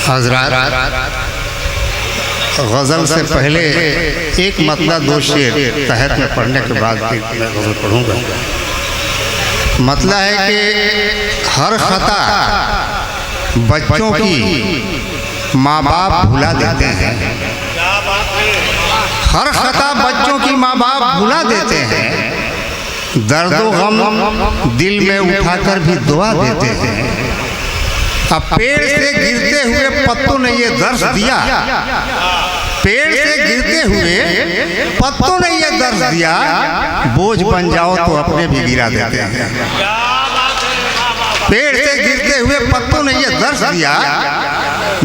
हज़रात, गज़ल से पहले एक मतला दो शेर तहत में पढ़ने के बाद फिर मैं गज़ल पढ़ूँगा। मतला है कि हर खता बच्चों की माँ बाप भुला देते हैं। हर खता बच्चों की माँ बाप भुला देते हैं। दर्द व गम दिल में उठाकर भी दुआ देते हैं। अब पेड़ से गिरते हुए पत्तों ने ये दर्श दिया, पेड़ से गिरते हुए पत्तों ने ये दर्श दिया, बोझ बन जाओ तो अपने भी गिरा देते हैं। पेड़ से गिरते हुए पत्तों ने ये दर्श दिया,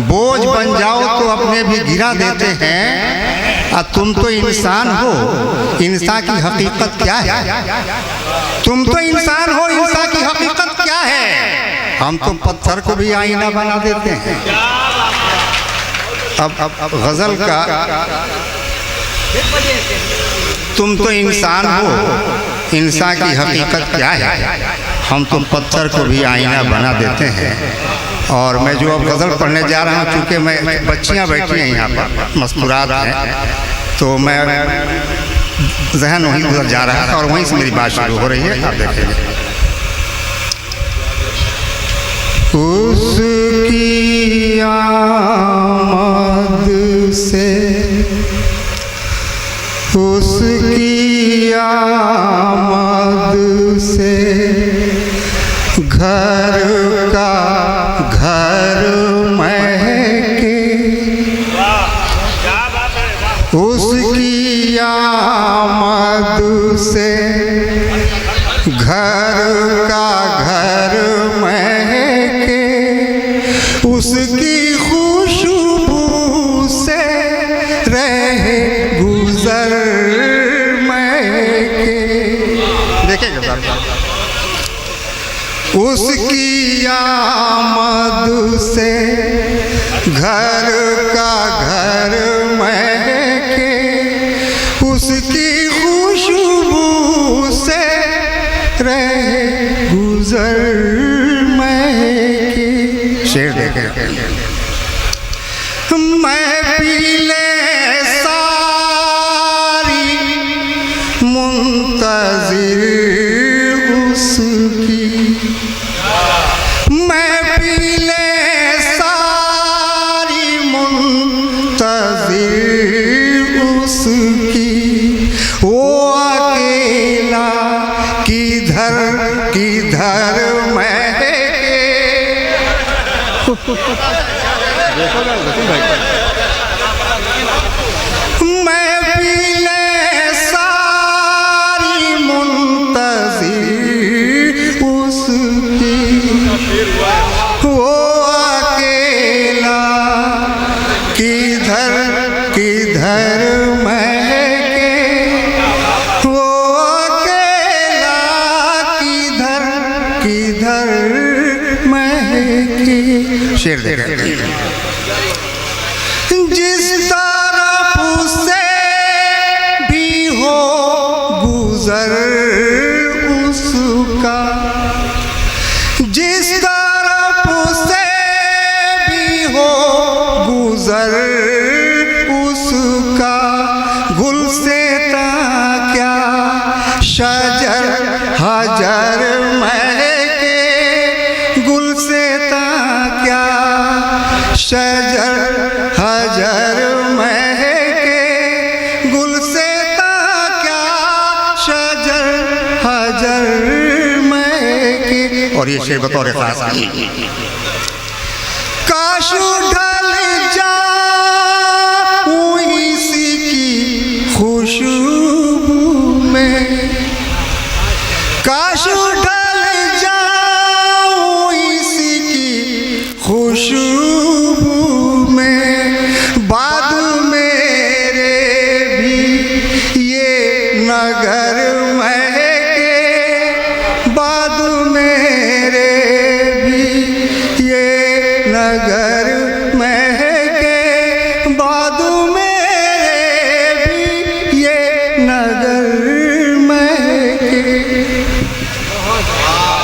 बोझ बन जाओ तो अपने भी गिरा देते हैं। तुम तो इंसान हो, इंसान की हकीकत क्या है? तुम तो इंसान हो, इंसान की हकीकत क्या है? हम तो पत्थर को भी आईना बना देते हैं। अब गजल का तुम तो इंसान हो, इंसान की हकीकत क्या है? हम तो पत्थर को भी आईना बना देते हैं। और मैं जो अब गज़ल पढ़ने जा रहा हूँ, चूँकि मैं बच्चियाँ बैठी हैं यहाँ पर मस्कुरात हैं, तो मैं जहन वहीं उधर जा रहा था और वहीं से मेरी बात शुरू हो रही है। आप देखेंगे उसकी आमद से, उसकी आमद से घर का घर महके, उसकी आमद से घर का घर महके, उसकी खुशबू से रहे गुजर महके। देखिएगा, उसकी आमद से घर का घर महके, उसकी खुशबू से रहे गुजर महके। शेर देखें, मैं पीले सारी मुंतज़िर उसकी, मैं पीले सारी मुंतज़िर उसकी, वो अकेला किधर किधर महके। मैं पीले सारी मुंतज़िर उसकी, वो अकेला किधर किधर महके, वो अकेला किधर किधर महके। शेर देखें, जिस तरफ से भी हो गुजर उसका, जिस तरफ से भी हो गुजर उसका, गुल से क्या शजर हजर महके, गुल से क्या शजर हजर महके, गुल से क्या शजर हजर महके। और ये शेर बतौर खास, काश ढल जाऊं इसी की खुशबू में, काश ढल जाऊं इसी की खुशबू में, बाद मेरे भी ये नगर में